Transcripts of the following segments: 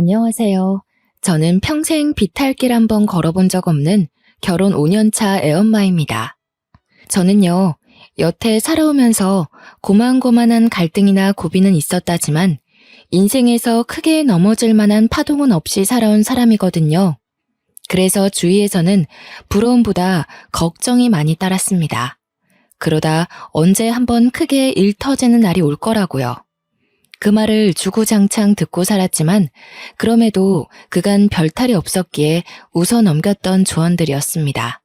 안녕하세요. 저는 평생 비탈길 한번 걸어본 적 없는 결혼 5년차 애엄마입니다. 저는요, 여태 살아오면서 고만고만한 갈등이나 고비는 있었다지만 인생에서 크게 넘어질 만한 파동은 없이 살아온 사람이거든요. 그래서 주위에서는 부러움보다 걱정이 많이 따랐습니다. 그러다 언제 한번 크게 일 터지는 날이 올 거라고요. 그 말을 주구장창 듣고 살았지만 그럼에도 그간 별탈이 없었기에 웃어 넘겼던 조언들이었습니다.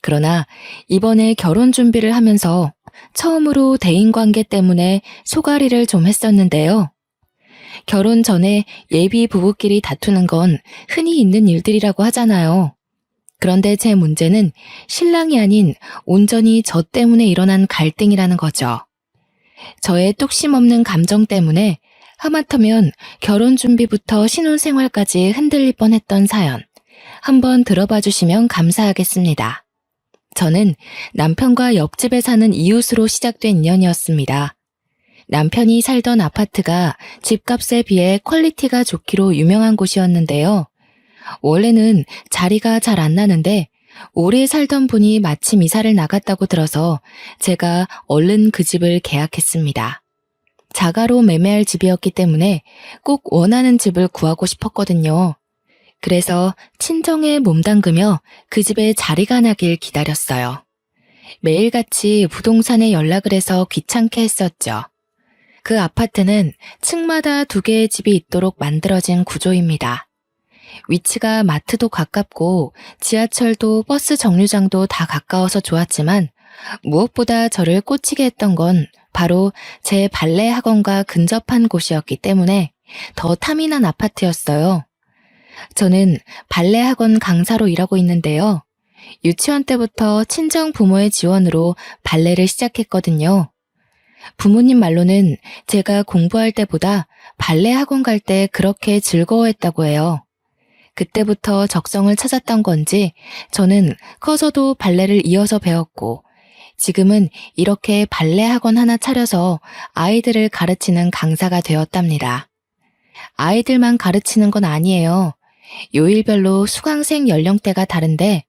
그러나 이번에 결혼 준비를 하면서 처음으로 대인관계 때문에 소가리를 좀 했었는데요. 결혼 전에 예비 부부끼리 다투는 건 흔히 있는 일들이라고 하잖아요. 그런데 제 문제는 신랑이 아닌 온전히 저 때문에 일어난 갈등이라는 거죠. 저의 뚝심 없는 감정 때문에 하마터면 결혼 준비부터 신혼생활까지 흔들릴 뻔했던 사연, 한번 들어봐 주시면 감사하겠습니다. 저는 남편과 옆집에 사는 이웃으로 시작된 인연이었습니다. 남편이 살던 아파트가 집값에 비해 퀄리티가 좋기로 유명한 곳이었는데요. 원래는 자리가 잘 안 나는데 오래 살던 분이 마침 이사를 나갔다고 들어서 제가 얼른 그 집을 계약했습니다. 자가로 매매할 집이었기 때문에 꼭 원하는 집을 구하고 싶었거든요. 그래서 친정에 몸담그며 그 집에 자리가 나길 기다렸어요. 매일같이 부동산에 연락을 해서 귀찮게 했었죠. 그 아파트는 층마다 2개의 집이 있도록 만들어진 구조입니다. 위치가 마트도 가깝고 지하철도 버스 정류장도 다 가까워서 좋았지만 무엇보다 저를 꽂히게 했던 건 바로 제 발레 학원과 근접한 곳이었기 때문에 더 탐이 난 아파트였어요. 저는 발레 학원 강사로 일하고 있는데요. 유치원 때부터 친정 부모의 지원으로 발레를 시작했거든요. 부모님 말로는 제가 공부할 때보다 발레 학원 갈 때 그렇게 즐거워했다고 해요. 그때부터 적성을 찾았던 건지 저는 커서도 발레를 이어서 배웠고 지금은 이렇게 발레 학원 하나 차려서 아이들을 가르치는 강사가 되었답니다. 아이들만 가르치는 건 아니에요. 요일별로 수강생 연령대가 다른데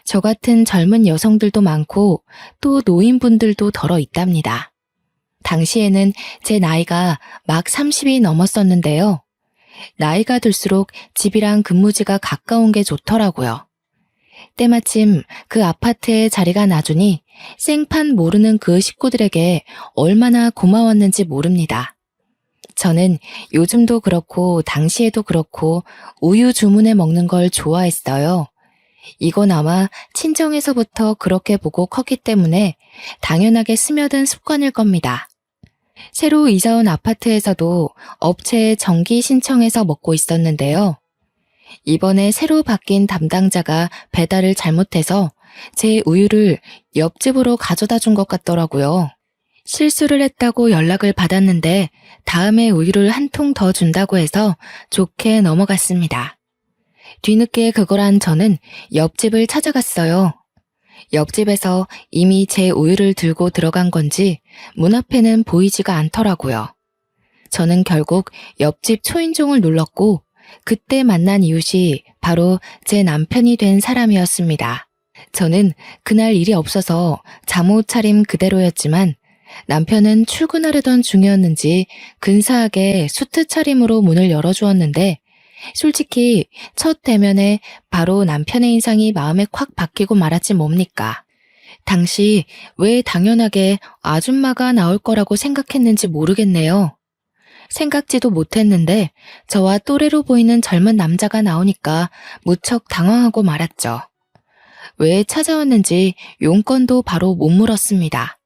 저 같은 젊은 여성들도 많고 또 노인분들도 덜어 있답니다. 당시에는 제 나이가 막 30이 넘었었는데요. 나이가 들수록 집이랑 근무지가 가까운 게 좋더라고요. 때마침 그 아파트에 자리가 나주니 생판 모르는 그 식구들에게 얼마나 고마웠는지 모릅니다. 저는 요즘도 그렇고 당시에도 그렇고 우유 주문해 먹는 걸 좋아했어요. 이건 아마 친정에서부터 그렇게 보고 컸기 때문에 당연하게 스며든 습관일 겁니다. 새로 이사 온 아파트에서도 업체에 정기 신청해서 먹고 있었는데요. 이번에 새로 바뀐 담당자가 배달을 잘못해서 제 우유를 옆집으로 가져다 준 것 같더라고요. 실수를 했다고 연락을 받았는데 다음에 우유를 한 통 더 준다고 해서 좋게 넘어갔습니다. 뒤늦게 그걸 한 저는 옆집을 찾아갔어요. 옆집에서 이미 제 우유를 들고 들어간 건지 문 앞에는 보이지가 않더라고요. 저는 결국 옆집 초인종을 눌렀고 그때 만난 이웃이 바로 제 남편이 된 사람이었습니다. 저는 그날 일이 없어서 잠옷 차림 그대로였지만 남편은 출근하려던 중이었는지 근사하게 수트 차림으로 문을 열어주었는데 솔직히 첫 대면에 바로 남편의 인상이 마음에 콱 박히고 말았지 뭡니까. 당시 왜 당연하게 아줌마가 나올 거라고 생각했는지 모르겠네요. 생각지도 못했는데 저와 또래로 보이는 젊은 남자가 나오니까 무척 당황하고 말았죠. 왜 찾아왔는지 용건도 바로 못 물었습니다.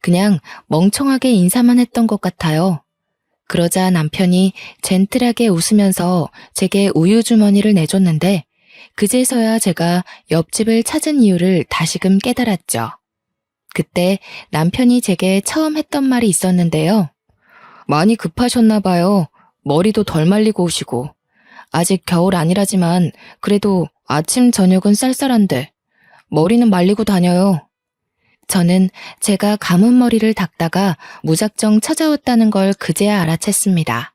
그냥 멍청하게 인사만 했던 것 같아요. 그러자 남편이 젠틀하게 웃으면서 제게 우유 주머니를 내줬는데 그제서야 제가 옆집을 찾은 이유를 다시금 깨달았죠. 그때 남편이 제게 처음 했던 말이 있었는데요. 많이 급하셨나 봐요. 머리도 덜 말리고 오시고. 아직 겨울 아니라지만 그래도 아침 저녁은 쌀쌀한데 머리는 말리고 다녀요. 저는 제가 감은 머리를 닦다가 무작정 찾아왔다는 걸 그제야 알아챘습니다.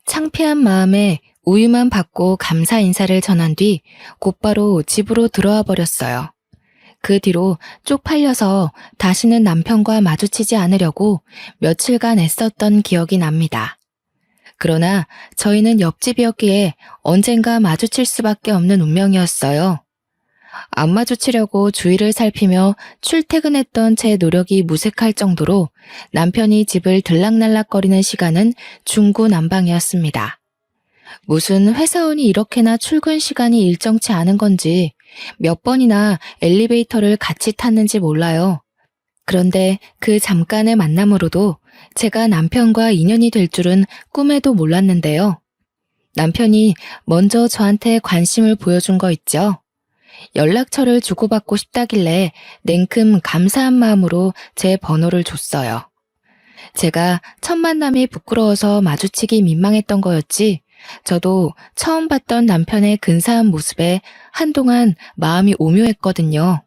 창피한 마음에 우유만 받고 감사 인사를 전한 뒤 곧바로 집으로 들어와 버렸어요. 그 뒤로 쪽팔려서 다시는 남편과 마주치지 않으려고 며칠간 애썼던 기억이 납니다. 그러나 저희는 옆집이었기에 언젠가 마주칠 수밖에 없는 운명이었어요. 안 마주치려고 주위를 살피며 출퇴근했던 제 노력이 무색할 정도로 남편이 집을 들락날락거리는 시간은 중구난방이었습니다. 무슨 회사원이 이렇게나 출근 시간이 일정치 않은 건지 몇 번이나 엘리베이터를 같이 탔는지 몰라요. 그런데 그 잠깐의 만남으로도 제가 남편과 인연이 될 줄은 꿈에도 몰랐는데요. 남편이 먼저 저한테 관심을 보여준 거 있죠. 연락처를 주고받고 싶다길래 냉큼 감사한 마음으로 제 번호를 줬어요. 제가 첫 만남이 부끄러워서 마주치기 민망했던 거였지 저도 처음 봤던 남편의 근사한 모습에 한동안 마음이 오묘했거든요.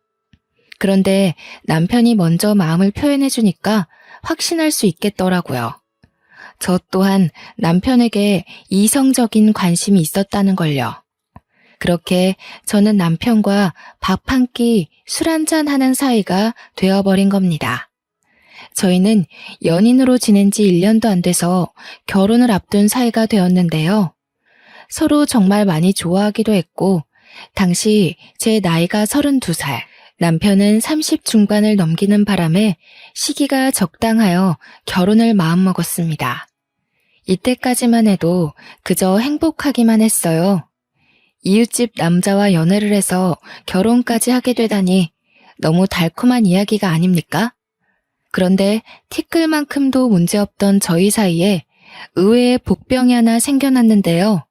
그런데 남편이 먼저 마음을 표현해주니까 확신할 수 있겠더라고요. 저 또한 남편에게 이성적인 관심이 있었다는 걸요. 그렇게 저는 남편과 밥 한 끼, 술 한잔 하는 사이가 되어버린 겁니다. 저희는 연인으로 지낸 지 1년도 안 돼서 결혼을 앞둔 사이가 되었는데요. 서로 정말 많이 좋아하기도 했고, 당시 제 나이가 32살, 남편은 30 중반을 넘기는 바람에 시기가 적당하여 결혼을 마음먹었습니다. 이때까지만 해도 그저 행복하기만 했어요. 이웃집 남자와 연애를 해서 결혼까지 하게 되다니 너무 달콤한 이야기가 아닙니까? 그런데 티끌만큼도 문제없던 저희 사이에 의외의 복병이 하나 생겨났는데요.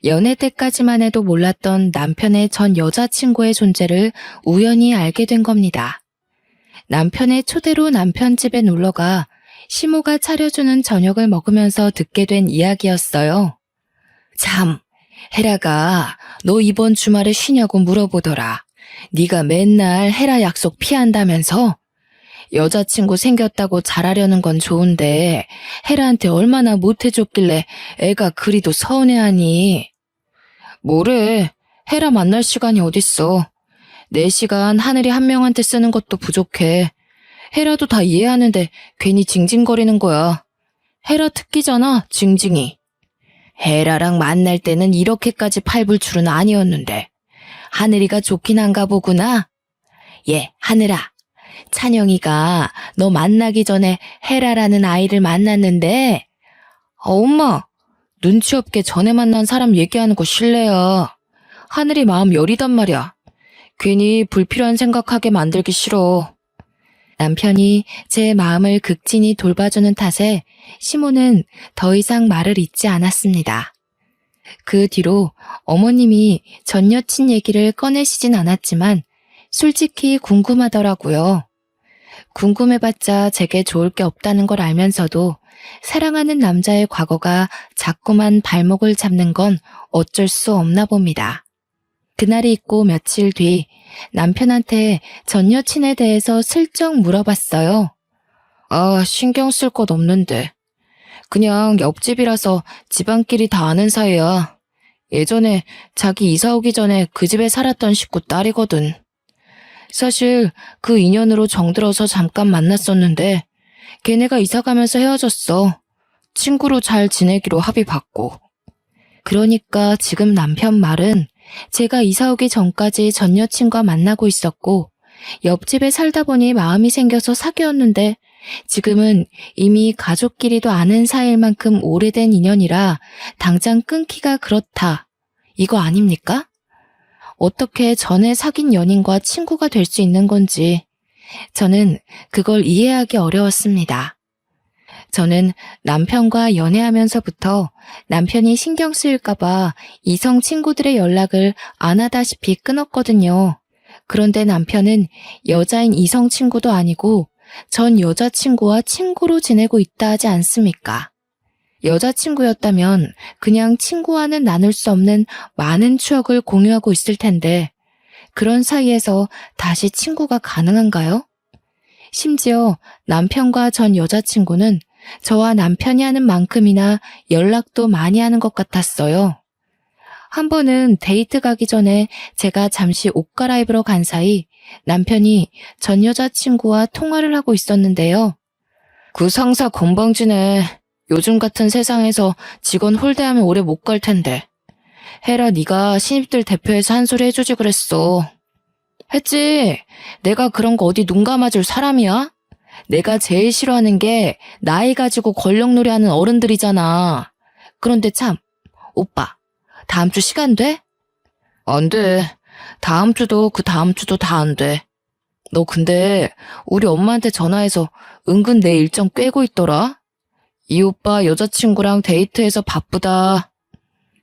연애 때까지만 해도 몰랐던 남편의 전 여자친구의 존재를 우연히 알게 된 겁니다. 남편의 초대로 남편 집에 놀러가 시모가 차려주는 저녁을 먹으면서 듣게 된 이야기였어요. 참, 헤라가 너 이번 주말에 쉬냐고 물어보더라. 네가 맨날 헤라 약속 피한다면서? 여자친구 생겼다고 잘하려는 건 좋은데 헤라한테 얼마나 못해줬길래 애가 그리도 서운해하니. 뭐래, 헤라 만날 시간이 어딨어. 내 시간 하늘이 한 명한테 쓰는 것도 부족해. 헤라도 다 이해하는데 괜히 징징거리는 거야. 헤라 특기잖아, 징징이. 헤라랑 만날 때는 이렇게까지 팔불 줄은 아니었는데 하늘이가 좋긴 한가 보구나. 예, 하늘아. 찬영이가 너 만나기 전에 헤라라는 아이를 만났는데 엄마, 눈치 없게 전에 만난 사람 얘기하는 거 실례야. 하늘이 마음 여리단 말이야. 괜히 불필요한 생각하게 만들기 싫어. 남편이 제 마음을 극진히 돌봐주는 탓에 시모는 더 이상 말을 잇지 않았습니다. 그 뒤로 어머님이 전 여친 얘기를 꺼내시진 않았지만 솔직히 궁금하더라고요. 궁금해봤자 제게 좋을 게 없다는 걸 알면서도 사랑하는 남자의 과거가 자꾸만 발목을 잡는 건 어쩔 수 없나 봅니다. 그날이 있고 며칠 뒤 남편한테 전 여친에 대해서 슬쩍 물어봤어요. 아, 신경 쓸 것 없는데. 그냥 옆집이라서 집안끼리 다 아는 사이야. 예전에 자기 이사 오기 전에 그 집에 살았던 식구 딸이거든. 사실 그 인연으로 정들어서 잠깐 만났었는데 걔네가 이사 가면서 헤어졌어. 친구로 잘 지내기로 합의봤고. 그러니까 지금 남편 말은 제가 이사 오기 전까지 전 여친과 만나고 있었고 옆집에 살다 보니 마음이 생겨서 사귀었는데 지금은 이미 가족끼리도 아는 사이일 만큼 오래된 인연이라 당장 끊기가 그렇다. 이거 아닙니까? 어떻게 전에 사귄 연인과 친구가 될 수 있는 건지 저는 그걸 이해하기 어려웠습니다. 저는 남편과 연애하면서부터 남편이 신경 쓰일까봐 이성 친구들의 연락을 안 하다시피 끊었거든요. 그런데 남편은 여자인 이성 친구도 아니고 전 여자친구와 친구로 지내고 있다 하지 않습니까? 여자친구였다면 그냥 친구와는 나눌 수 없는 많은 추억을 공유하고 있을 텐데 그런 사이에서 다시 친구가 가능한가요? 심지어 남편과 전 여자친구는 저와 남편이 하는 만큼이나 연락도 많이 하는 것 같았어요. 한 번은 데이트 가기 전에 제가 잠시 옷 갈아입으러 간 사이 남편이 전 여자친구와 통화를 하고 있었는데요. 그 상사 건방지네. 요즘 같은 세상에서 직원 홀대하면 오래 못 갈 텐데. 헤라 네가 신입들 대표해서 한 소리 해주지 그랬어. 했지. 내가 그런 거 어디 눈 감아줄 사람이야? 내가 제일 싫어하는 게 나이 가지고 권력놀이 하는 어른들이잖아. 그런데 참, 오빠, 다음 주 시간 돼? 안 돼. 다음 주도 그 다음 주도 다 안 돼. 너 근데 우리 엄마한테 전화해서 은근 내 일정 꿰고 있더라? 이 오빠 여자친구랑 데이트해서 바쁘다.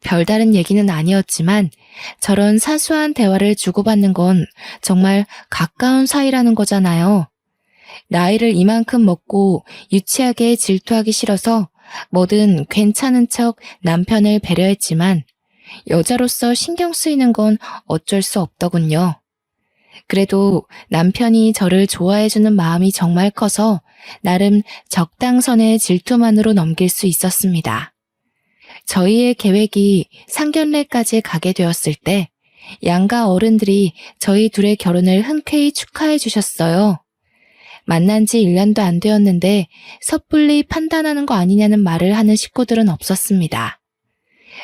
별다른 얘기는 아니었지만 저런 사소한 대화를 주고받는 건 정말 가까운 사이라는 거잖아요. 나이를 이만큼 먹고 유치하게 질투하기 싫어서 뭐든 괜찮은 척 남편을 배려했지만 여자로서 신경 쓰이는 건 어쩔 수 없더군요. 그래도 남편이 저를 좋아해주는 마음이 정말 커서 나름 적당선의 질투만으로 넘길 수 있었습니다. 저희의 계획이 상견례까지 가게 되었을 때 양가 어른들이 저희 둘의 결혼을 흔쾌히 축하해 주셨어요. 만난 지 1년도 안 되었는데 섣불리 판단하는 거 아니냐는 말을 하는 식구들은 없었습니다.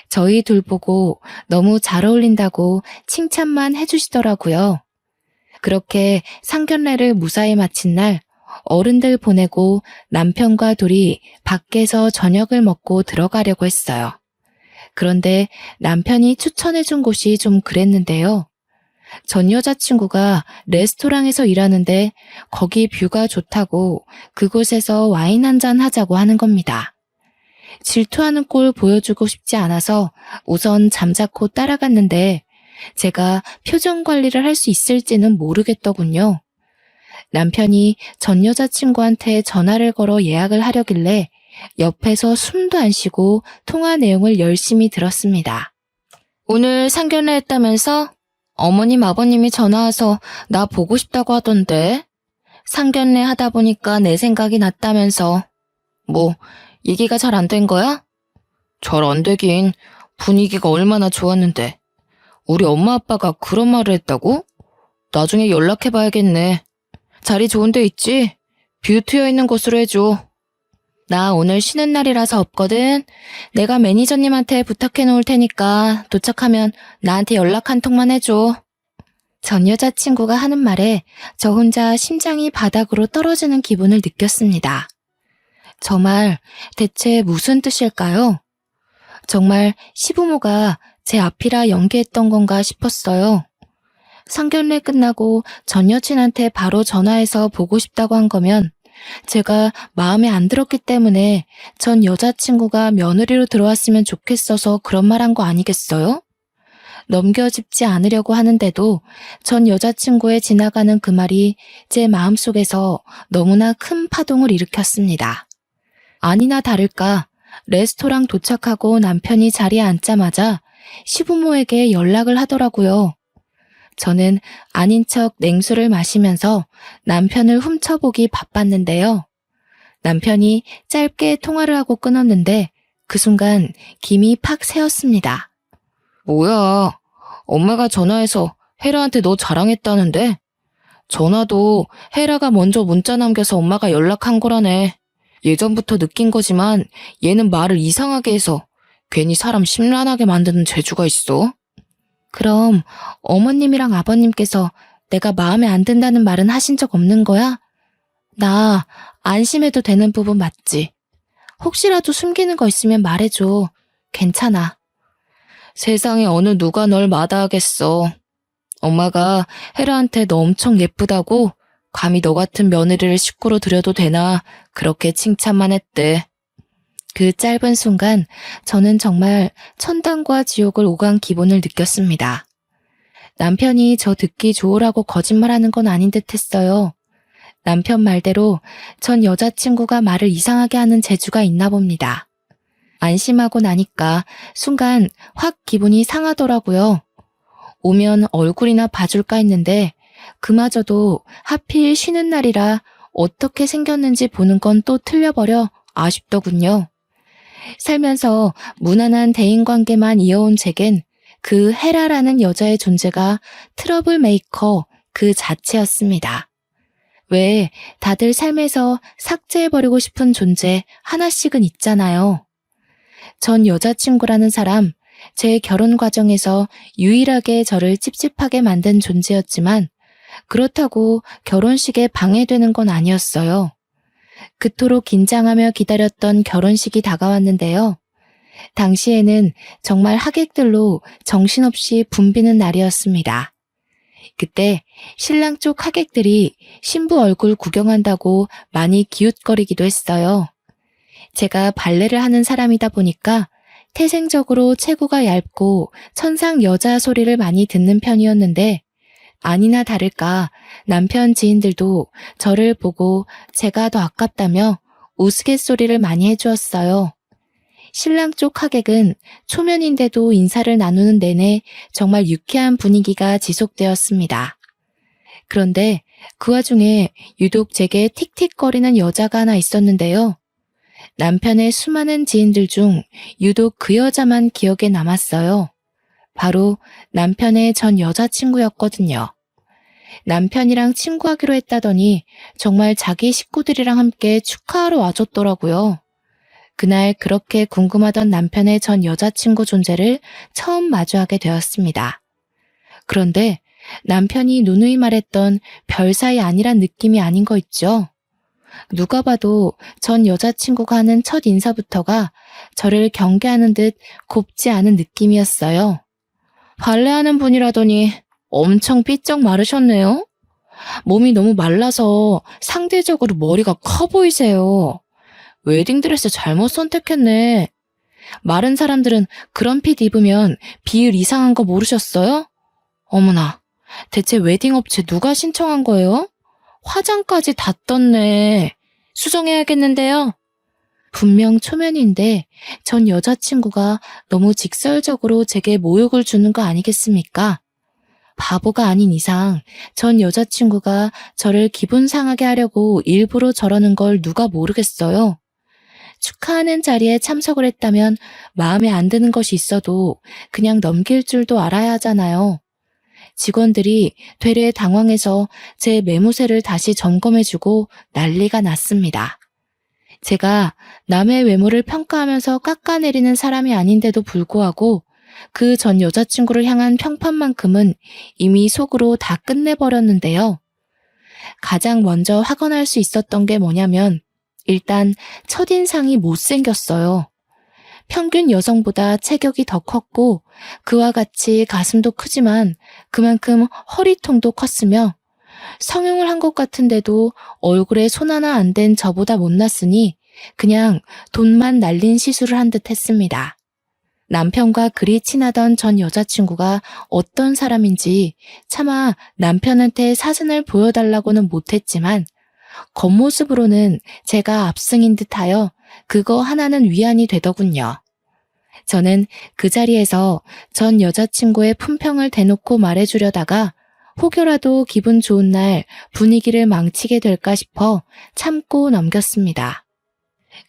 저희 둘 보고 너무 잘 어울린다고 칭찬만 해주시더라고요. 그렇게 상견례를 무사히 마친 날 어른들 보내고 남편과 둘이 밖에서 저녁을 먹고 들어가려고 했어요. 그런데 남편이 추천해준 곳이 좀 그랬는데요. 전 여자친구가 레스토랑에서 일하는데 거기 뷰가 좋다고 그곳에서 와인 한잔 하자고 하는 겁니다. 질투하는 꼴 보여주고 싶지 않아서 우선 잠자코 따라갔는데 제가 표정 관리를 할 수 있을지는 모르겠더군요. 남편이 전 여자친구한테 전화를 걸어 예약을 하려길래 옆에서 숨도 안 쉬고 통화 내용을 열심히 들었습니다. 오늘 상견례 했다면서? 어머님 아버님이 전화와서 나 보고 싶다고 하던데. 상견례 하다 보니까 내 생각이 났다면서. 뭐 얘기가 잘 안 된 거야? 잘 안 되긴. 분위기가 얼마나 좋았는데. 우리 엄마 아빠가 그런 말을 했다고? 나중에 연락해봐야겠네. 자리 좋은 데 있지? 뷰 트여 있는 곳으로 해줘. 나 오늘 쉬는 날이라서 없거든. 내가 매니저님한테 부탁해 놓을 테니까 도착하면 나한테 연락 한 통만 해줘. 전 여자친구가 하는 말에 저 혼자 심장이 바닥으로 떨어지는 기분을 느꼈습니다. 저 말 대체 무슨 뜻일까요? 정말 시부모가 제 앞이라 연기했던 건가 싶었어요. 상견례 끝나고 전 여친한테 바로 전화해서 보고 싶다고 한 거면 제가 마음에 안 들었기 때문에 전 여자친구가 며느리로 들어왔으면 좋겠어서 그런 말 한 거 아니겠어요? 넘겨짚지 않으려고 하는데도 전 여자친구의 지나가는 그 말이 제 마음속에서 너무나 큰 파동을 일으켰습니다. 아니나 다를까 레스토랑 도착하고 남편이 자리에 앉자마자 시부모에게 연락을 하더라고요. 저는 아닌 척 냉수를 마시면서 남편을 훔쳐보기 바빴는데요. 남편이 짧게 통화를 하고 끊었는데 그 순간 김이 팍 새었습니다. 뭐야, 엄마가 전화해서 헤라한테 너 자랑했다는데? 전화도 헤라가 먼저 문자 남겨서 엄마가 연락한 거라네. 예전부터 느낀 거지만 얘는 말을 이상하게 해서 괜히 사람 심란하게 만드는 재주가 있어. 그럼 어머님이랑 아버님께서 내가 마음에 안 든다는 말은 하신 적 없는 거야? 나 안심해도 되는 부분 맞지? 혹시라도 숨기는 거 있으면 말해줘. 괜찮아. 세상에 어느 누가 널 마다하겠어. 엄마가 헤라한테 너 엄청 예쁘다고 감히 너 같은 며느리를 식구로 들여도 되나 그렇게 칭찬만 했대. 그 짧은 순간 저는 정말 천당과 지옥을 오간 기분을 느꼈습니다. 남편이 저 듣기 좋으라고 거짓말하는 건 아닌 듯 했어요. 남편 말대로 전 여자친구가 말을 이상하게 하는 재주가 있나 봅니다. 안심하고 나니까 순간 확 기분이 상하더라고요. 오면 얼굴이나 봐줄까 했는데 그마저도 하필 쉬는 날이라 어떻게 생겼는지 보는 건 또 틀려버려 아쉽더군요. 살면서 무난한 대인관계만 이어온 제겐 그 헤라라는 여자의 존재가 트러블 메이커 그 자체였습니다. 왜 다들 삶에서 삭제해버리고 싶은 존재 하나씩은 있잖아요. 전 여자친구라는 사람, 제 결혼 과정에서 유일하게 저를 찝찝하게 만든 존재였지만 그렇다고 결혼식에 방해되는 건 아니었어요. 그토록 긴장하며 기다렸던 결혼식이 다가왔는데요. 당시에는 정말 하객들로 정신없이 붐비는 날이었습니다. 그때 신랑 쪽 하객들이 신부 얼굴 구경한다고 많이 기웃거리기도 했어요. 제가 발레를 하는 사람이다 보니까 태생적으로 체구가 얇고 천상 여자 소리를 많이 듣는 편이었는데 아니나 다를까 남편 지인들도 저를 보고 제가 더 아깝다며 우스갯소리를 많이 해주었어요. 신랑 쪽 하객은 초면인데도 인사를 나누는 내내 정말 유쾌한 분위기가 지속되었습니다. 그런데 그 와중에 유독 제게 틱틱거리는 여자가 하나 있었는데요. 남편의 수많은 지인들 중 유독 그 여자만 기억에 남았어요. 바로 남편의 전 여자친구였거든요. 남편이랑 친구하기로 했다더니 정말 자기 식구들이랑 함께 축하하러 와줬더라고요. 그날 그렇게 궁금하던 남편의 전 여자친구 존재를 처음 마주하게 되었습니다. 그런데 남편이 누누이 말했던 별 사이 아니란 느낌이 아닌 거 있죠? 누가 봐도 전 여자친구가 하는 첫 인사부터가 저를 경계하는 듯 곱지 않은 느낌이었어요. 발레하는 분이라더니 엄청 삐쩍 마르셨네요. 몸이 너무 말라서 상대적으로 머리가 커 보이세요. 웨딩드레스 잘못 선택했네. 마른 사람들은 그런 핏 입으면 비율 이상한 거 모르셨어요? 어머나, 대체 웨딩 업체 누가 신청한 거예요? 화장까지 다 떴네. 수정해야겠는데요. 분명 초면인데 전 여자친구가 너무 직설적으로 제게 모욕을 주는 거 아니겠습니까? 바보가 아닌 이상 전 여자친구가 저를 기분 상하게 하려고 일부러 저러는 걸 누가 모르겠어요. 축하하는 자리에 참석을 했다면 마음에 안 드는 것이 있어도 그냥 넘길 줄도 알아야 하잖아요. 직원들이 되레 당황해서 제 매무새를 다시 점검해주고 난리가 났습니다. 제가 남의 외모를 평가하면서 깎아내리는 사람이 아닌데도 불구하고 그 전 여자친구를 향한 평판만큼은 이미 속으로 다 끝내버렸는데요. 가장 먼저 확언할 수 있었던 게 뭐냐면 일단 첫인상이 못생겼어요. 평균 여성보다 체격이 더 컸고 그와 같이 가슴도 크지만 그만큼 허리통도 컸으며 성형을 한 것 같은데도 얼굴에 손 하나 안 댄 저보다 못났으니 그냥 돈만 날린 시술을 한 듯 했습니다. 남편과 그리 친하던 전 여자친구가 어떤 사람인지 차마 남편한테 사진을 보여달라고는 못했지만 겉모습으로는 제가 압승인 듯하여 그거 하나는 위안이 되더군요. 저는 그 자리에서 전 여자친구의 품평을 대놓고 말해주려다가 혹여라도 기분 좋은 날 분위기를 망치게 될까 싶어 참고 넘겼습니다.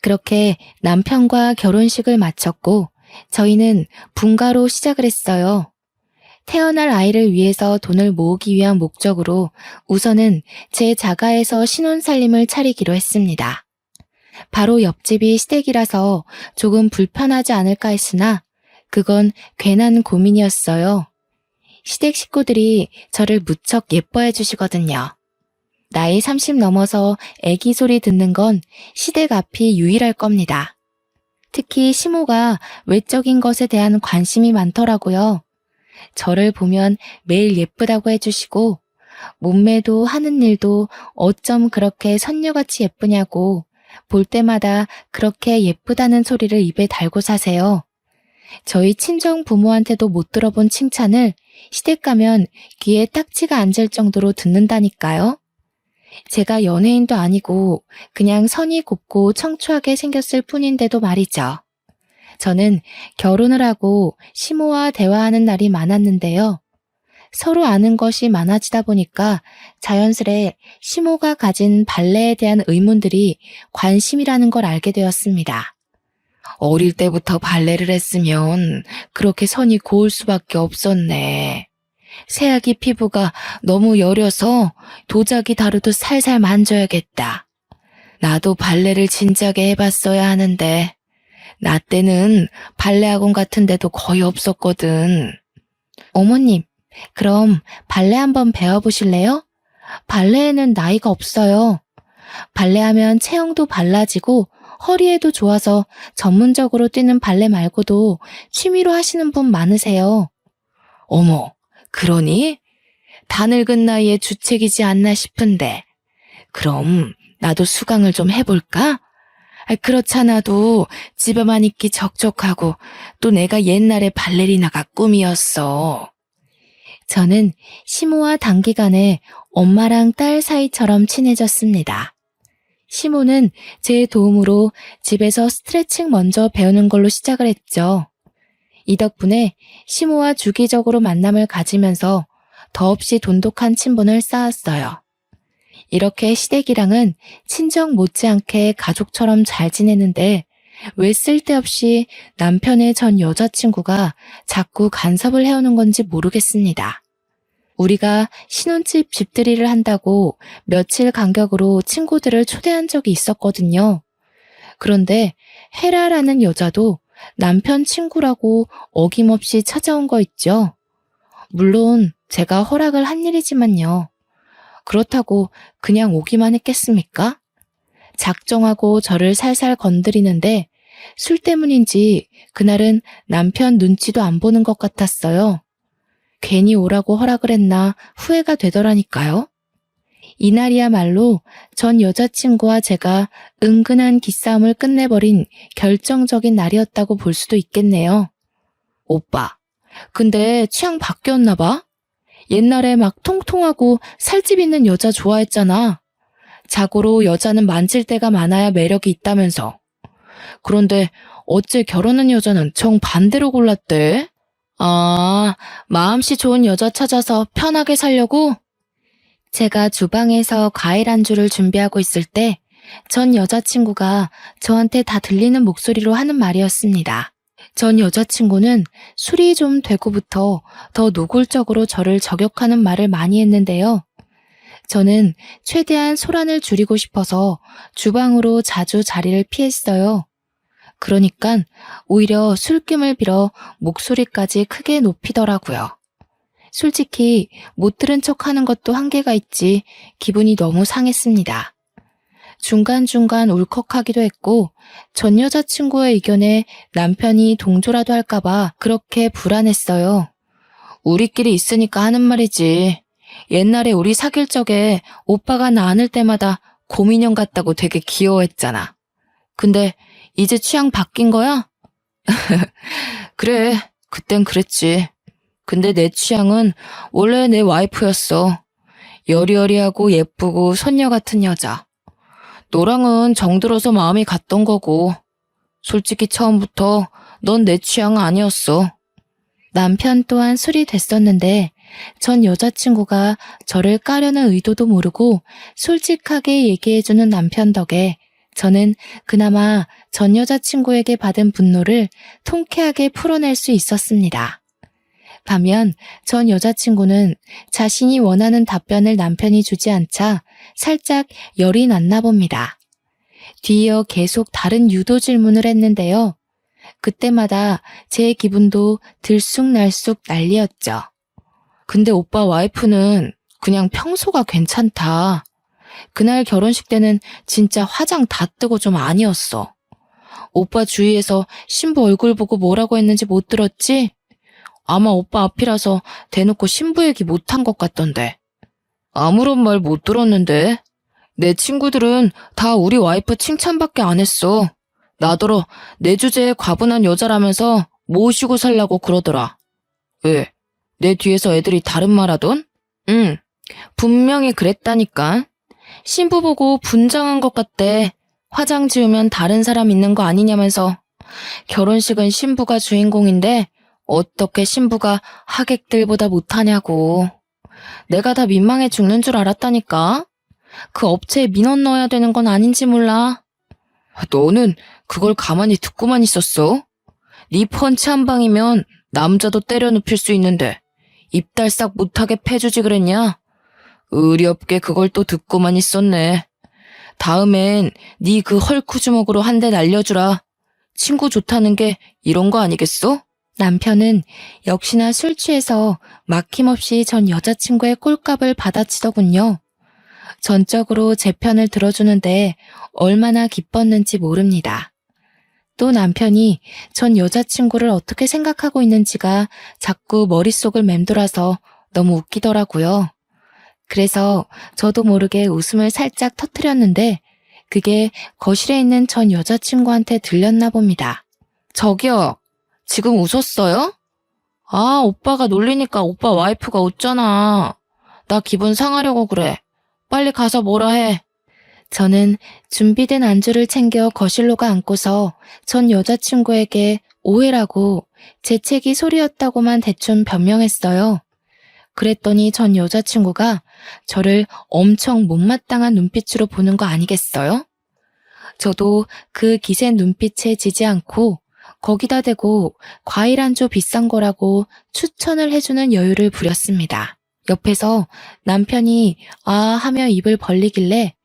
그렇게 남편과 결혼식을 마쳤고 저희는 분가로 시작을 했어요. 태어날 아이를 위해서 돈을 모으기 위한 목적으로 우선은 제 자가에서 신혼살림을 차리기로 했습니다. 바로 옆집이 시댁이라서 조금 불편하지 않을까 했으나 그건 괜한 고민이었어요. 시댁 식구들이 저를 무척 예뻐해 주시거든요. 나이 30 넘어서 애기 소리 듣는 건 시댁 앞이 유일할 겁니다. 특히 시모가 외적인 것에 대한 관심이 많더라고요. 저를 보면 매일 예쁘다고 해주시고 몸매도 하는 일도 어쩜 그렇게 선녀같이 예쁘냐고 볼 때마다 그렇게 예쁘다는 소리를 입에 달고 사세요. 저희 친정 부모한테도 못 들어본 칭찬을 시댁 가면 귀에 딱지가 앉을 정도로 듣는다니까요. 제가 연예인도 아니고 그냥 선이 곱고 청초하게 생겼을 뿐인데도 말이죠. 저는 결혼을 하고 시모와 대화하는 날이 많았는데요. 서로 아는 것이 많아지다 보니까 자연스레 시모가 가진 발레에 대한 의문들이 관심이라는 걸 알게 되었습니다. 어릴 때부터 발레를 했으면 그렇게 선이 고울 수밖에 없었네. 새아기 피부가 너무 여려서 도자기 다루도 살살 만져야겠다. 나도 발레를 진작에 해봤어야 하는데 나 때는 발레 학원 같은 데도 거의 없었거든. 어머님, 그럼 발레 한번 배워보실래요? 발레에는 나이가 없어요. 발레하면 체형도 발라지고 허리에도 좋아서 전문적으로 뛰는 발레 말고도 취미로 하시는 분 많으세요. 어머, 그러니? 다 늙은 나이에 주책이지 않나 싶은데. 그럼 나도 수강을 좀 해볼까? 그렇잖아도 집에만 있기 적적하고 또 내가 옛날에 발레리나가 꿈이었어. 저는 시모와 단기간에 엄마랑 딸 사이처럼 친해졌습니다. 시모는 제 도움으로 집에서 스트레칭 먼저 배우는 걸로 시작을 했죠. 이 덕분에 시모와 주기적으로 만남을 가지면서 더없이 돈독한 친분을 쌓았어요. 이렇게 시댁이랑은 친정 못지않게 가족처럼 잘 지내는데 왜 쓸데없이 남편의 전 여자친구가 자꾸 간섭을 해오는 건지 모르겠습니다. 우리가 신혼집 집들이를 한다고 며칠 간격으로 친구들을 초대한 적이 있었거든요. 그런데 헤라라는 여자도 남편 친구라고 어김없이 찾아온 거 있죠. 물론 제가 허락을 한 일이지만요. 그렇다고 그냥 오기만 했겠습니까? 작정하고 저를 살살 건드리는데 술 때문인지 그날은 남편 눈치도 안 보는 것 같았어요. 괜히 오라고 허락을 했나 후회가 되더라니까요. 이날이야말로 전 여자친구와 제가 은근한 기싸움을 끝내버린 결정적인 날이었다고 볼 수도 있겠네요. 오빠, 근데 취향 바뀌었나 봐? 옛날에 막 통통하고 살집 있는 여자 좋아했잖아. 자고로 여자는 만질 때가 많아야 매력이 있다면서. 그런데 어째 결혼한 여자는 정반대로 골랐대? 아, 마음씨 좋은 여자 찾아서 편하게 살려고? 제가 주방에서 과일 안주를 준비하고 있을 때 전 여자친구가 저한테 다 들리는 목소리로 하는 말이었습니다. 전 여자친구는 술이 좀 되고부터 더 노골적으로 저를 저격하는 말을 많이 했는데요. 저는 최대한 소란을 줄이고 싶어서 주방으로 자주 자리를 피했어요. 그러니까 오히려 술김을 빌어 목소리까지 크게 높이더라고요. 솔직히 못 들은 척 하는 것도 한계가 있지 기분이 너무 상했습니다. 중간중간 울컥하기도 했고 전 여자친구의 의견에 남편이 동조라도 할까봐 그렇게 불안했어요. 우리끼리 있으니까 하는 말이지. 옛날에 우리 사귈 적에 오빠가 나 안을 때마다 곰인형 같다고 되게 귀여워했잖아. 근데 이제 취향 바뀐 거야? 그래, 그땐 그랬지. 근데 내 취향은 원래 내 와이프였어. 여리여리하고 예쁘고 손녀 같은 여자. 너랑은 정들어서 마음이 갔던 거고. 솔직히 처음부터 넌 내 취향 아니었어. 남편 또한 술이 됐었는데 전 여자친구가 저를 까려는 의도도 모르고 솔직하게 얘기해주는 남편 덕에 저는 그나마 전 여자친구에게 받은 분노를 통쾌하게 풀어낼 수 있었습니다. 반면 전 여자친구는 자신이 원하는 답변을 남편이 주지 않자 살짝 열이 났나 봅니다. 뒤이어 계속 다른 유도 질문을 했는데요. 그때마다 제 기분도 들쑥날쑥 난리였죠. 근데 오빠 와이프는 그냥 평소가 괜찮다. 그날 결혼식 때는 진짜 화장 다 뜨고 좀 아니었어. 오빠 주위에서 신부 얼굴 보고 뭐라고 했는지 못 들었지? 아마 오빠 앞이라서 대놓고 신부 얘기 못한 것 같던데. 아무런 말 못 들었는데. 내 친구들은 다 우리 와이프 칭찬밖에 안 했어. 나더러 내 주제에 과분한 여자라면서 모시고 살라고 그러더라. 왜? 내 뒤에서 애들이 다른 말 하던? 응, 분명히 그랬다니까. 신부 보고 분장한 것 같대. 화장 지우면 다른 사람 있는 거 아니냐면서. 결혼식은 신부가 주인공인데 어떻게 신부가 하객들보다 못하냐고. 내가 다 민망해 죽는 줄 알았다니까. 그 업체에 민원 넣어야 되는 건 아닌지 몰라. 너는 그걸 가만히 듣고만 있었어? 네 펀치 한 방이면 남자도 때려 눕힐 수 있는데 입달싹 못하게 패주지 그랬냐? 의리 없게 그걸 또 듣고만 있었네. 다음엔 네 그 헐크 주먹으로 한 대 날려주라. 친구 좋다는 게 이런 거 아니겠어? 남편은 역시나 술 취해서 막힘없이 전 여자친구의 꼴값을 받아치더군요. 전적으로 제 편을 들어주는데 얼마나 기뻤는지 모릅니다. 또 남편이 전 여자친구를 어떻게 생각하고 있는지가 자꾸 머릿속을 맴돌아서 너무 웃기더라고요. 그래서 저도 모르게 웃음을 살짝 터뜨렸는데 그게 거실에 있는 전 여자친구한테 들렸나 봅니다. 저기요, 지금 웃었어요? 아, 오빠가 놀리니까 오빠 와이프가 웃잖아. 나 기분 상하려고 그래. 빨리 가서 뭐라 해. 저는 준비된 안주를 챙겨 거실로 가 앉고서 전 여자친구에게 오해라고 재채기 소리였다고만 대충 변명했어요. 그랬더니 전 여자친구가 저를 엄청 못마땅한 눈빛으로 보는 거 아니겠어요? 저도 그 기센 눈빛에 지지 않고 거기다 대고 과일 한 조 비싼 거라고 추천을 해주는 여유를 부렸습니다. 옆에서 남편이 아 하며 입을 벌리길래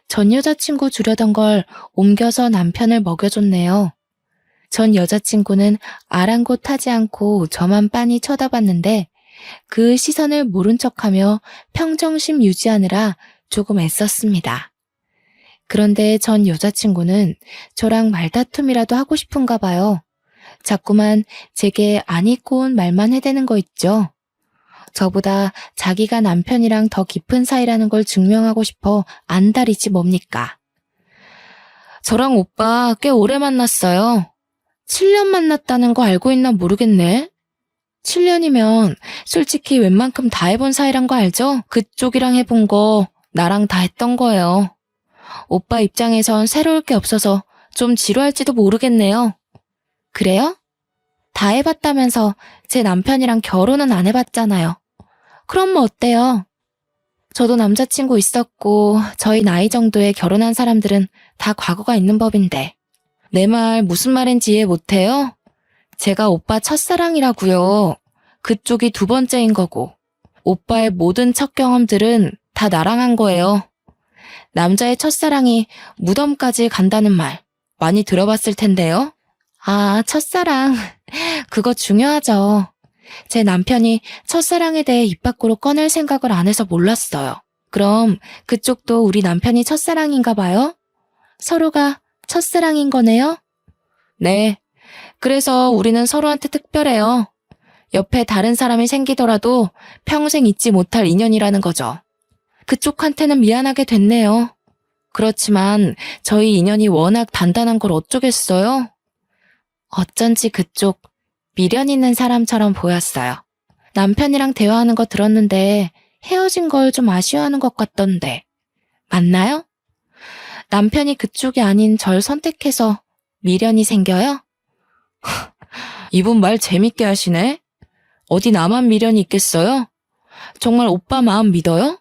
전 여자친구 주려던 걸 옮겨서 남편을 먹여줬네요. 전 여자친구는 아랑곳하지 않고 저만 빤히 쳐다봤는데 그 시선을 모른 척하며 평정심 유지하느라 조금 애썼습니다. 그런데 전 여자친구는 저랑 말다툼이라도 하고 싶은가 봐요. 자꾸만 제게 안 잊고 온 말만 해대는 거 있죠. 저보다 자기가 남편이랑 더 깊은 사이라는 걸 증명하고 싶어 안달이지 뭡니까? 저랑 오빠 꽤 오래 만났어요. 7년 만났다는 거 알고 있나 모르겠네. 7년이면 솔직히 웬만큼 다 해본 사이란 거 알죠? 그쪽이랑 해본 거 나랑 다 했던 거예요. 오빠 입장에선 새로울 게 없어서 좀 지루할지도 모르겠네요. 그래요? 다 해봤다면서 제 남편이랑 결혼은 안 해봤잖아요. 그럼 뭐 어때요? 저도 남자친구 있었고 저희 나이 정도에 결혼한 사람들은 다 과거가 있는 법인데. 내 말 무슨 말인지 이해 못해요? 제가 오빠 첫사랑이라고요. 그쪽이 두 번째인 거고. 오빠의 모든 첫 경험들은 다 나랑 한 거예요. 남자의 첫사랑이 무덤까지 간다는 말 많이 들어봤을 텐데요. 아, 첫사랑. 그거 중요하죠. 제 남편이 첫사랑에 대해 입 밖으로 꺼낼 생각을 안 해서 몰랐어요. 그럼 그쪽도 우리 남편이 첫사랑인가 봐요? 서로가 첫사랑인 거네요? 네. 그래서 우리는 서로한테 특별해요. 옆에 다른 사람이 생기더라도 평생 잊지 못할 인연이라는 거죠. 그쪽한테는 미안하게 됐네요. 그렇지만 저희 인연이 워낙 단단한 걸 어쩌겠어요? 어쩐지 그쪽 미련 있는 사람처럼 보였어요. 남편이랑 대화하는 거 들었는데 헤어진 걸 좀 아쉬워하는 것 같던데. 맞나요? 남편이 그쪽이 아닌 절 선택해서 미련이 생겨요? 이분 말 재밌게 하시네. 어디 나만 미련이 있겠어요? 정말 오빠 마음 믿어요?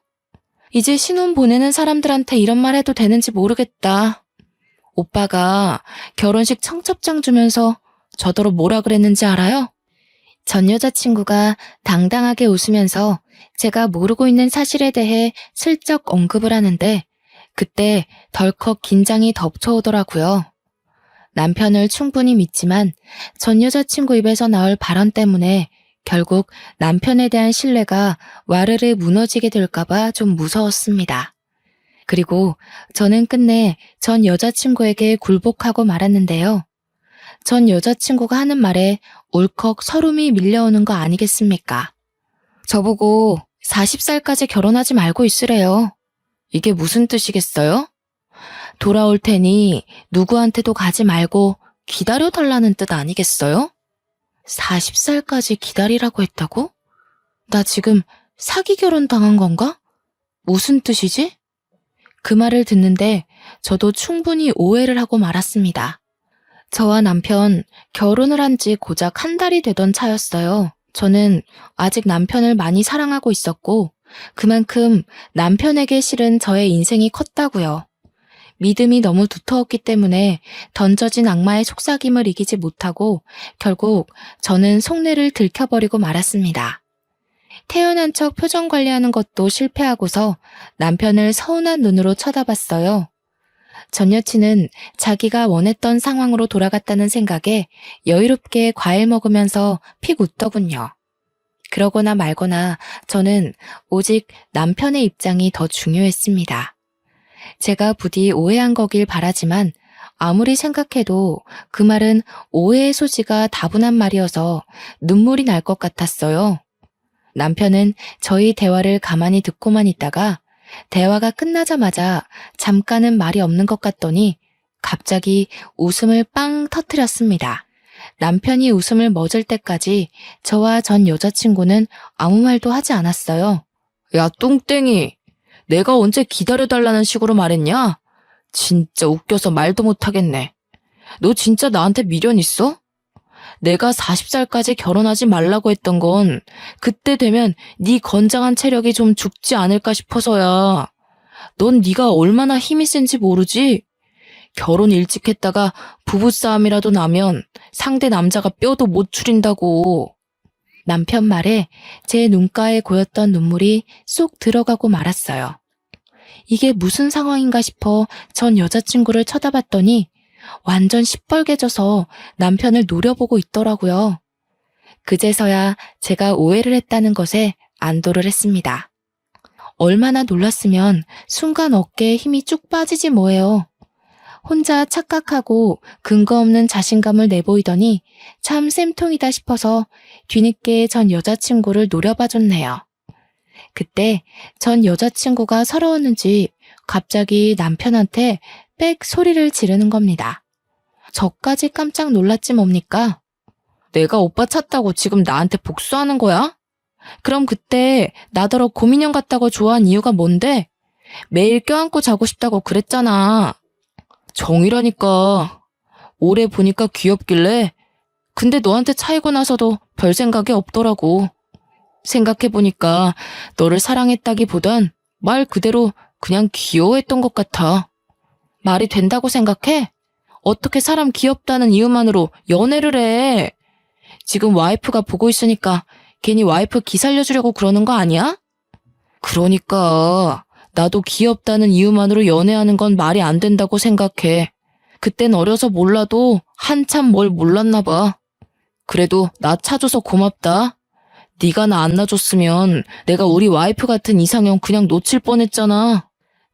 이제 신혼 보내는 사람들한테 이런 말 해도 되는지 모르겠다. 오빠가 결혼식 청첩장 주면서 저더러 뭐라 그랬는지 알아요? 전 여자친구가 당당하게 웃으면서 제가 모르고 있는 사실에 대해 슬쩍 언급을 하는데 그때 덜컥 긴장이 덮쳐오더라고요. 남편을 충분히 믿지만 전 여자친구 입에서 나올 발언 때문에 결국 남편에 대한 신뢰가 와르르 무너지게 될까봐 좀 무서웠습니다. 그리고 저는 끝내 전 여자친구에게 굴복하고 말았는데요. 전 여자친구가 하는 말에 울컥 서름이 밀려오는 거 아니겠습니까? 저보고 40살까지 결혼하지 말고 있으래요. 이게 무슨 뜻이겠어요? 돌아올 테니 누구한테도 가지 말고 기다려달라는 뜻 아니겠어요? 40살까지 기다리라고 했다고? 나 지금 사기 결혼 당한 건가? 무슨 뜻이지? 그 말을 듣는데 저도 충분히 오해를 하고 말았습니다. 저와 남편 결혼을 한 지 고작 한 달이 되던 차였어요. 저는 아직 남편을 많이 사랑하고 있었고 그만큼 남편에게 실은 저의 인생이 컸다고요. 믿음이 너무 두터웠기 때문에 던져진 악마의 속삭임을 이기지 못하고 결국 저는 속내를 들켜버리고 말았습니다. 태연한 척 표정 관리하는 것도 실패하고서 남편을 서운한 눈으로 쳐다봤어요. 전 여친은 자기가 원했던 상황으로 돌아갔다는 생각에 여유롭게 과일 먹으면서 픽 웃더군요. 그러거나 말거나 저는 오직 남편의 입장이 더 중요했습니다. 제가 부디 오해한 거길 바라지만 아무리 생각해도 그 말은 오해의 소지가 다분한 말이어서 눈물이 날 것 같았어요. 남편은 저희 대화를 가만히 듣고만 있다가 대화가 끝나자마자 잠깐은 말이 없는 것 같더니 갑자기 웃음을 빵 터뜨렸습니다. 남편이 웃음을 멎을 때까지 저와 전 여자친구는 아무 말도 하지 않았어요. 야, 똥땡이. 내가 언제 기다려달라는 식으로 말했냐? 진짜 웃겨서 말도 못하겠네. 너 진짜 나한테 미련 있어? 내가 40살까지 결혼하지 말라고 했던 건 그때 되면 네 건장한 체력이 좀 죽지 않을까 싶어서야. 넌 네가 얼마나 힘이 센지 모르지? 결혼 일찍 했다가 부부싸움이라도 나면 상대 남자가 뼈도 못 추린다고. 남편 말에 제 눈가에 고였던 눈물이 쏙 들어가고 말았어요. 이게 무슨 상황인가 싶어 전 여자친구를 쳐다봤더니 완전 시뻘개져서 남편을 노려보고 있더라고요. 그제서야 제가 오해를 했다는 것에 안도를 했습니다. 얼마나 놀랐으면 순간 어깨에 힘이 쭉 빠지지 뭐예요. 혼자 착각하고 근거 없는 자신감을 내보이더니 참 쌤통이다 싶어서 뒤늦게 전 여자친구를 노려봐줬네요. 그때 전 여자친구가 서러웠는지 갑자기 남편한테 빽 소리를 지르는 겁니다. 저까지 깜짝 놀랐지 뭡니까? 내가 오빠 찾다고 지금 나한테 복수하는 거야? 그럼 그때 나더러 곰인형 같다고 좋아한 이유가 뭔데? 매일 껴안고 자고 싶다고 그랬잖아. 정이라니까. 오래 보니까 귀엽길래. 근데 너한테 차이고 나서도 별 생각이 없더라고. 생각해보니까 너를 사랑했다기보단 말 그대로 그냥 귀여워했던 것 같아. 말이 된다고 생각해? 어떻게 사람 귀엽다는 이유만으로 연애를 해? 지금 와이프가 보고 있으니까 괜히 와이프 기살려주려고 그러는 거 아니야? 그러니까 나도 귀엽다는 이유만으로 연애하는 건 말이 안 된다고 생각해. 그땐 어려서 몰라도 한참 뭘 몰랐나 봐. 그래도 나 찾아서 고맙다. 네가 나 안 놔줬으면 내가 우리 와이프 같은 이상형 그냥 놓칠 뻔했잖아.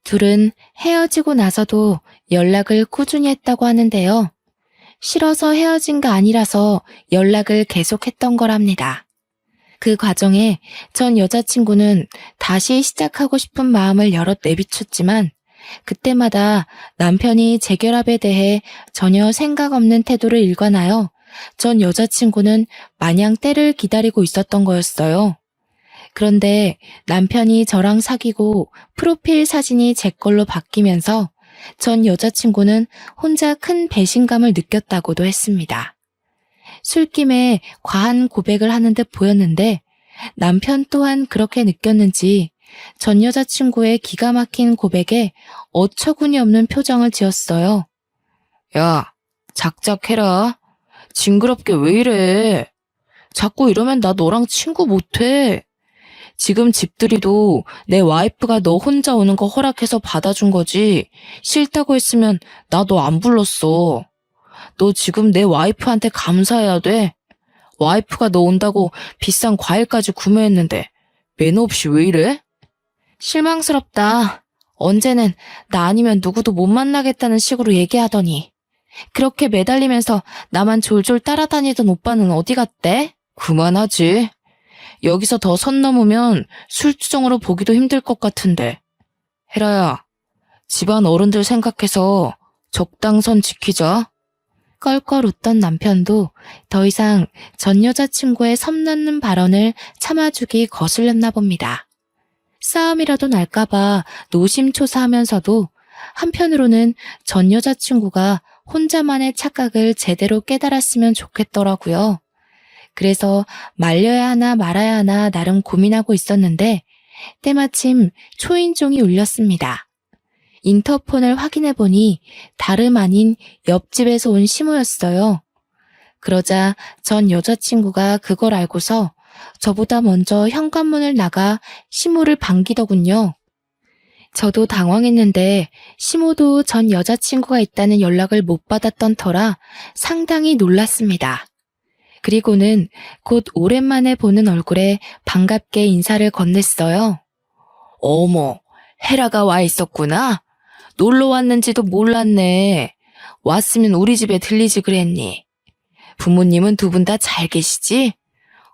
둘은 헤어지고 나서도 연락을 꾸준히 했다고 하는데요. 싫어서 헤어진 거 아니라서 연락을 계속했던 거랍니다. 그 과정에 전 여자친구는 다시 시작하고 싶은 마음을 여럿 내비쳤지만 그때마다 남편이 재결합에 대해 전혀 생각 없는 태도를 일관하여 전 여자친구는 마냥 때를 기다리고 있었던 거였어요. 그런데 남편이 저랑 사귀고 프로필 사진이 제 걸로 바뀌면서 전 여자친구는 혼자 큰 배신감을 느꼈다고도 했습니다. 술김에 과한 고백을 하는 듯 보였는데 남편 또한 그렇게 느꼈는지 전 여자친구의 기가 막힌 고백에 어처구니 없는 표정을 지었어요. 야, 작작해라. 징그럽게 왜 이래? 자꾸 이러면 나 너랑 친구 못해. 지금 집들이도 내 와이프가 너 혼자 오는 거 허락해서 받아준 거지. 싫다고 했으면 나 너 안 불렀어. 너 지금 내 와이프한테 감사해야 돼. 와이프가 너 온다고 비싼 과일까지 구매했는데 매너 없이 왜 이래? 실망스럽다. 언제는 나 아니면 누구도 못 만나겠다는 식으로 얘기하더니 그렇게 매달리면서 나만 졸졸 따라다니던 오빠는 어디 갔대? 그만하지. 여기서 더 선 넘으면 술주정으로 보기도 힘들 것 같은데. 혜라야, 집안 어른들 생각해서 적당선 지키자. 껄껄 웃던 남편도 더 이상 전 여자친구의 섬나는 발언을 참아주기 거슬렸나 봅니다. 싸움이라도 날까봐 노심초사하면서도 한편으로는 전 여자친구가 혼자만의 착각을 제대로 깨달았으면 좋겠더라고요. 그래서 말려야 하나 말아야 하나 나름 고민하고 있었는데 때마침 초인종이 울렸습니다. 인터폰을 확인해보니 다름 아닌 옆집에서 온 시모였어요. 그러자 전 여자친구가 그걸 알고서 저보다 먼저 현관문을 나가 시모를 반기더군요. 저도 당황했는데 시모도 전 여자친구가 있다는 연락을 못 받았던 터라 상당히 놀랐습니다. 그리고는 곧 오랜만에 보는 얼굴에 반갑게 인사를 건넸어요. 어머, 헤라가 와 있었구나. 놀러 왔는지도 몰랐네. 왔으면 우리 집에 들리지 그랬니? 부모님은 두 분 다 잘 계시지?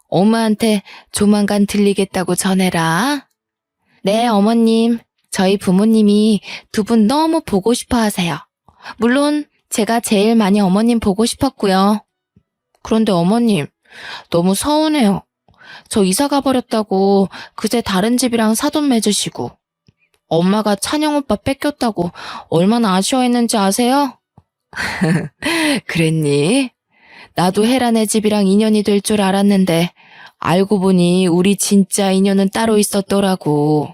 엄마한테 조만간 들리겠다고 전해라. 네, 어머님. 저희 부모님이 두 분 너무 보고 싶어 하세요. 물론 제가 제일 많이 어머님 보고 싶었고요. 그런데 어머님, 너무 서운해요. 저 이사 가버렸다고 그새 다른 집이랑 사돈 맺으시고 엄마가 찬영 오빠 뺏겼다고 얼마나 아쉬워했는지 아세요? 그랬니? 나도 혜란의 집이랑 인연이 될 줄 알았는데 알고 보니 우리 진짜 인연은 따로 있었더라고.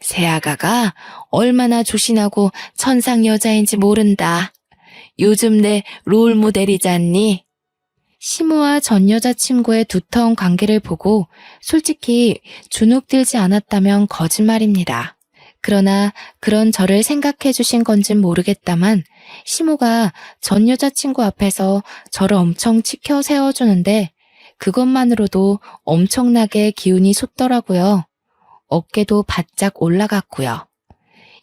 새아가가 얼마나 조신하고 천상 여자인지 모른다. 요즘 내 롤모델이잖니? 시모와 전 여자친구의 두터운 관계를 보고 솔직히 주눅 들지 않았다면 거짓말입니다. 그러나 그런 저를 생각해 주신 건진 모르겠다만 시모가 전 여자친구 앞에서 저를 엄청 치켜 세워주는데 그것만으로도 엄청나게 기운이 솟더라고요. 어깨도 바짝 올라갔고요.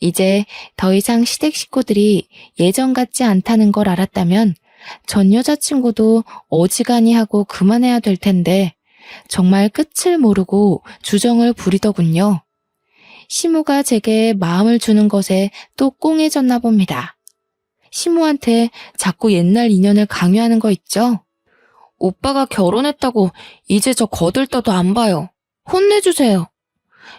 이제 더 이상 시댁 식구들이 예전 같지 않다는 걸 알았다면 전 여자친구도 어지간히 하고 그만해야 될 텐데 정말 끝을 모르고 주정을 부리더군요. 시모가 제게 마음을 주는 것에 또 꽁해졌나 봅니다. 시모한테 자꾸 옛날 인연을 강요하는 거 있죠? 오빠가 결혼했다고 이제 저 거들떠도 안 봐요. 혼내주세요.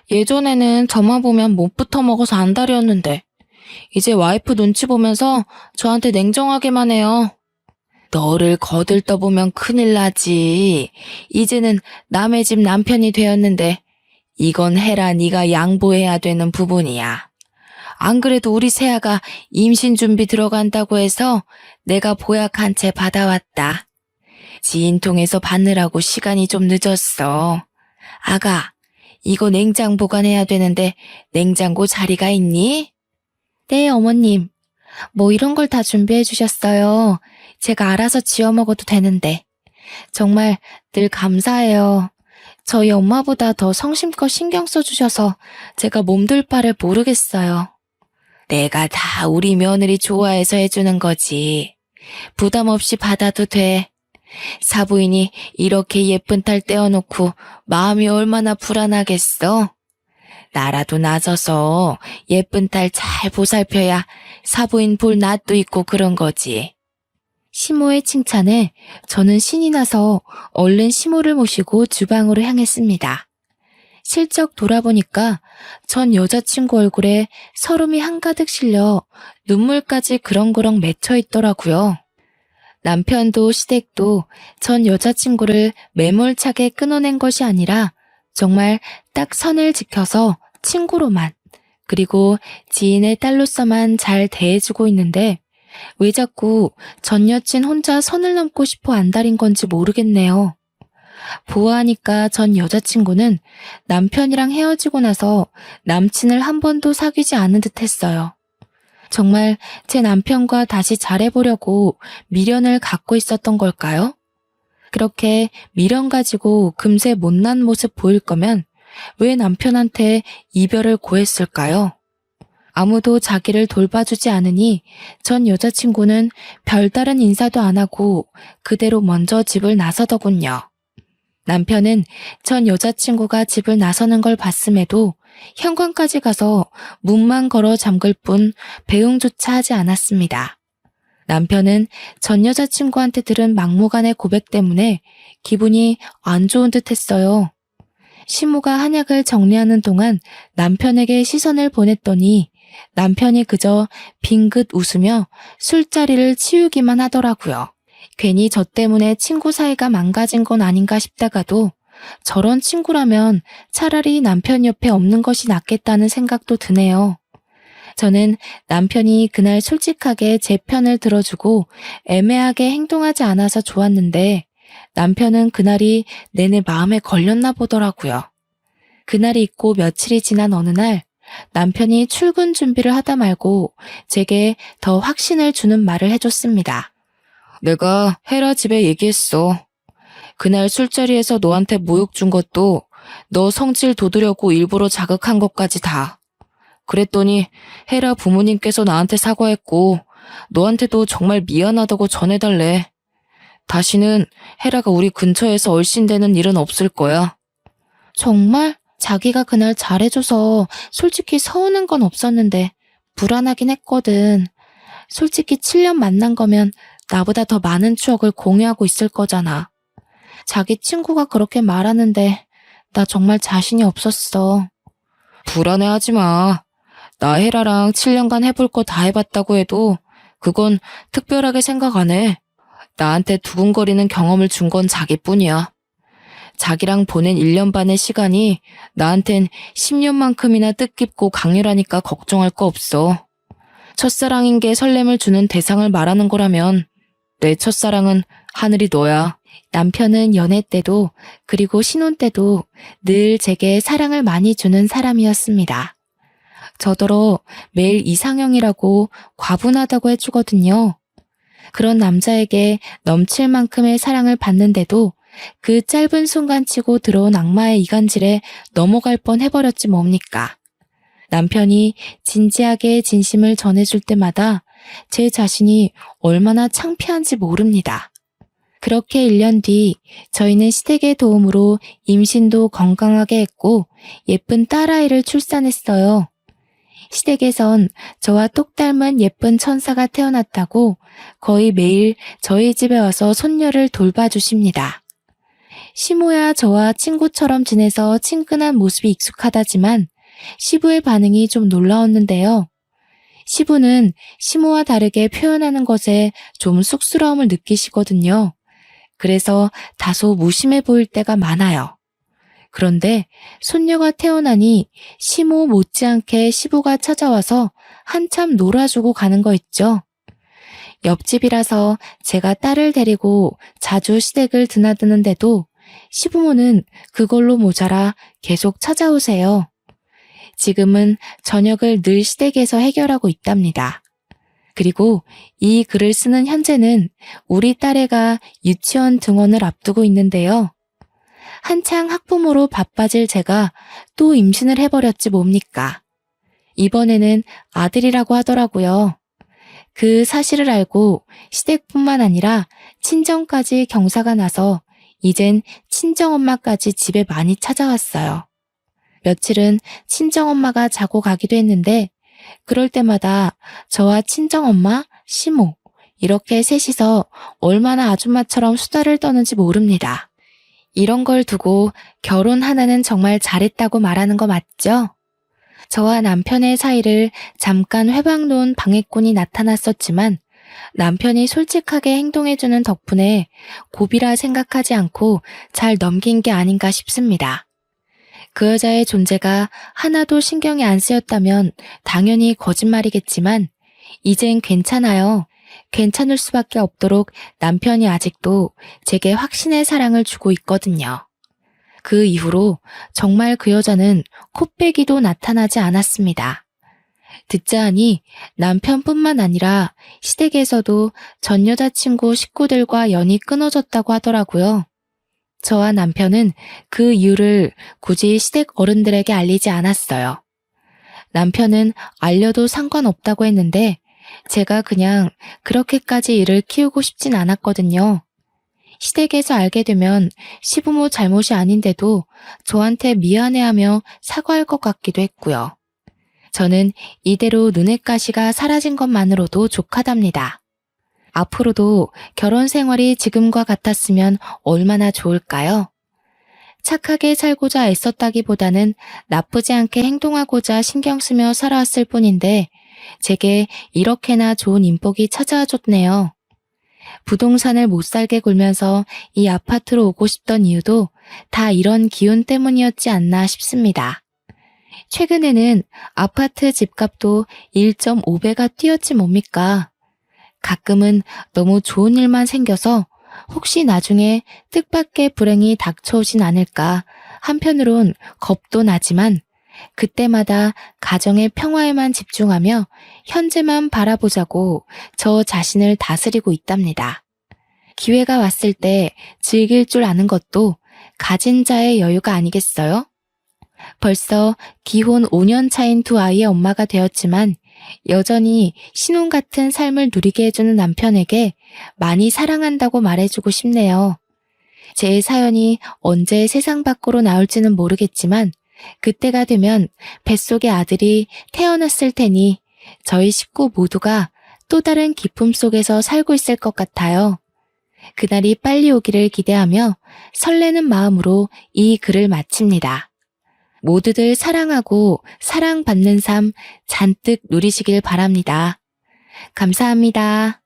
예전에는 저만 보면 못 붙어 먹어서 안달이었는데 이제 와이프 눈치 보면서 저한테 냉정하게만 해요. 너를 거들떠보면 큰일 나지. 이제는 남의 집 남편이 되었는데 이건 해라 네가 양보해야 되는 부분이야. 안 그래도 우리 새아가 임신 준비 들어간다고 해서 내가 보약 한 채 받아왔다. 지인 통해서 받느라고 시간이 좀 늦었어. 아가, 이거 냉장 보관해야 되는데 냉장고 자리가 있니? 네, 어머님. 뭐 이런 걸 다 준비해 주셨어요. 제가 알아서 지어 먹어도 되는데. 정말 늘 감사해요. 저희 엄마보다 더 성심껏 신경 써주셔서 제가 몸둘 바를 모르겠어요. 내가 다 우리 며느리 좋아해서 해주는 거지. 부담 없이 받아도 돼. 사부인이 이렇게 예쁜 딸 떼어놓고 마음이 얼마나 불안하겠어? 나라도 나서서 예쁜 딸 잘 보살펴야 사부인 볼 낯도 있고 그런 거지. 시모의 칭찬에 저는 신이 나서 얼른 시모를 모시고 주방으로 향했습니다. 실적 돌아보니까 전 여자친구 얼굴에 서름이 한가득 실려 눈물까지 그렁그렁 맺혀 있더라고요. 남편도 시댁도 전 여자친구를 매몰차게 끊어낸 것이 아니라 정말 딱 선을 지켜서 친구로만 그리고 지인의 딸로서만 잘 대해주고 있는데 왜 자꾸 전 여친 혼자 선을 넘고 싶어 안달인 건지 모르겠네요. 보아하니까 전 여자친구는 남편이랑 헤어지고 나서 남친을 한 번도 사귀지 않은 듯 했어요. 정말 제 남편과 다시 잘해보려고 미련을 갖고 있었던 걸까요? 그렇게 미련 가지고 금세 못난 모습 보일 거면 왜 남편한테 이별을 고했을까요? 아무도 자기를 돌봐주지 않으니 전 여자친구는 별다른 인사도 안 하고 그대로 먼저 집을 나서더군요. 남편은 전 여자친구가 집을 나서는 걸 봤음에도 현관까지 가서 문만 걸어 잠글 뿐 배웅조차 하지 않았습니다. 남편은 전 여자친구한테 들은 막무가내 고백 때문에 기분이 안 좋은 듯 했어요. 시모가 한약을 정리하는 동안 남편에게 시선을 보냈더니 남편이 그저 빙긋 웃으며 술자리를 치우기만 하더라고요. 괜히 저 때문에 친구 사이가 망가진 건 아닌가 싶다가도 저런 친구라면 차라리 남편 옆에 없는 것이 낫겠다는 생각도 드네요. 저는 남편이 그날 솔직하게 제 편을 들어주고 애매하게 행동하지 않아서 좋았는데 남편은 그날이 내내 마음에 걸렸나 보더라고요. 그날이 있고 며칠이 지난 어느 날 남편이 출근 준비를 하다 말고 제게 더 확신을 주는 말을 해줬습니다. 내가 헤라 집에 얘기했어. 그날 술자리에서 너한테 모욕 준 것도 너 성질 돋으려고 일부러 자극한 것까지 다. 그랬더니 헤라 부모님께서 나한테 사과했고 너한테도 정말 미안하다고 전해달래. 다시는 헤라가 우리 근처에서 얼씬되는 일은 없을 거야. 정말? 자기가 그날 잘해줘서 솔직히 서운한 건 없었는데 불안하긴 했거든. 솔직히 7년 만난 거면 나보다 더 많은 추억을 공유하고 있을 거잖아. 자기 친구가 그렇게 말하는데 나 정말 자신이 없었어. 불안해하지 마. 나 헤라랑 7년간 해볼 거 다 해봤다고 해도 그건 특별하게 생각 안 해. 나한테 두근거리는 경험을 준 건 자기뿐이야. 자기랑 보낸 1년 반의 시간이 나한텐 10년만큼이나 뜻깊고 강렬하니까 걱정할 거 없어. 첫사랑인 게 설렘을 주는 대상을 말하는 거라면 내 첫사랑은 하늘이 너야. 남편은 연애 때도 그리고 신혼 때도 늘 제게 사랑을 많이 주는 사람이었습니다. 저더러 매일 이상형이라고 과분하다고 해주거든요. 그런 남자에게 넘칠 만큼의 사랑을 받는데도 그 짧은 순간치고 들어온 악마의 이간질에 넘어갈 뻔 해버렸지 뭡니까. 남편이 진지하게 진심을 전해줄 때마다 제 자신이 얼마나 창피한지 모릅니다. 그렇게 1년 뒤 저희는 시댁의 도움으로 임신도 건강하게 했고 예쁜 딸아이를 출산했어요. 시댁에선 저와 똑 닮은 예쁜 천사가 태어났다고 거의 매일 저희 집에 와서 손녀를 돌봐주십니다. 시모야 저와 친구처럼 지내서 친근한 모습이 익숙하다지만 시부의 반응이 좀 놀라웠는데요. 시부는 시모와 다르게 표현하는 것에 좀 쑥스러움을 느끼시거든요. 그래서 다소 무심해 보일 때가 많아요. 그런데 손녀가 태어나니 시모 못지않게 시부가 찾아와서 한참 놀아주고 가는 거 있죠. 옆집이라서 제가 딸을 데리고 자주 시댁을 드나드는데도 시부모는 그걸로 모자라 계속 찾아오세요. 지금은 저녁을 늘 시댁에서 해결하고 있답니다. 그리고 이 글을 쓰는 현재는 우리 딸애가 유치원 등원을 앞두고 있는데요. 한창 학부모로 바빠질 제가 또 임신을 해버렸지 뭡니까. 이번에는 아들이라고 하더라고요. 그 사실을 알고 시댁뿐만 아니라 친정까지 경사가 나서 이젠 친정엄마까지 집에 많이 찾아왔어요. 며칠은 친정엄마가 자고 가기도 했는데 그럴 때마다 저와 친정엄마, 시모 이렇게 셋이서 얼마나 아줌마처럼 수다를 떠는지 모릅니다. 이런 걸 두고 결혼 하나는 정말 잘했다고 말하는 거 맞죠? 저와 남편의 사이를 잠깐 회방놓은 방해꾼이 나타났었지만 남편이 솔직하게 행동해주는 덕분에 고비라 생각하지 않고 잘 넘긴 게 아닌가 싶습니다. 그 여자의 존재가 하나도 신경이 안 쓰였다면 당연히 거짓말이겠지만 이젠 괜찮아요. 괜찮을 수밖에 없도록 남편이 아직도 제게 확신의 사랑을 주고 있거든요. 그 이후로 정말 그 여자는 코빼기도 나타나지 않았습니다. 듣자 하니 남편뿐만 아니라 시댁에서도 전 여자친구 식구들과 연이 끊어졌다고 하더라고요. 저와 남편은 그 이유를 굳이 시댁 어른들에게 알리지 않았어요. 남편은 알려도 상관없다고 했는데 제가 그냥 그렇게까지 일을 키우고 싶진 않았거든요. 시댁에서 알게 되면 시부모 잘못이 아닌데도 저한테 미안해하며 사과할 것 같기도 했고요. 저는 이대로 눈엣 가시가 사라진 것만으로도 족하답니다. 앞으로도 결혼 생활이 지금과 같았으면 얼마나 좋을까요? 착하게 살고자 애썼다기보다는 나쁘지 않게 행동하고자 신경 쓰며 살아왔을 뿐인데 제게 이렇게나 좋은 인복이 찾아와 줬네요. 부동산을 못 살게 굴면서 이 아파트로 오고 싶던 이유도 다 이런 기운 때문이었지 않나 싶습니다. 최근에는 아파트 집값도 1.5배가 뛰었지 뭡니까? 가끔은 너무 좋은 일만 생겨서 혹시 나중에 뜻밖의 불행이 닥쳐오진 않을까 한편으론 겁도 나지만 그때마다 가정의 평화에만 집중하며 현재만 바라보자고 저 자신을 다스리고 있답니다. 기회가 왔을 때 즐길 줄 아는 것도 가진 자의 여유가 아니겠어요? 벌써 기혼 5년 차인 두 아이의 엄마가 되었지만 여전히 신혼 같은 삶을 누리게 해주는 남편에게 많이 사랑한다고 말해주고 싶네요. 제 사연이 언제 세상 밖으로 나올지는 모르겠지만 그때가 되면 뱃속의 아들이 태어났을 테니 저희 식구 모두가 또 다른 기쁨 속에서 살고 있을 것 같아요. 그날이 빨리 오기를 기대하며 설레는 마음으로 이 글을 마칩니다. 모두들 사랑하고 사랑받는 삶 잔뜩 누리시길 바랍니다. 감사합니다.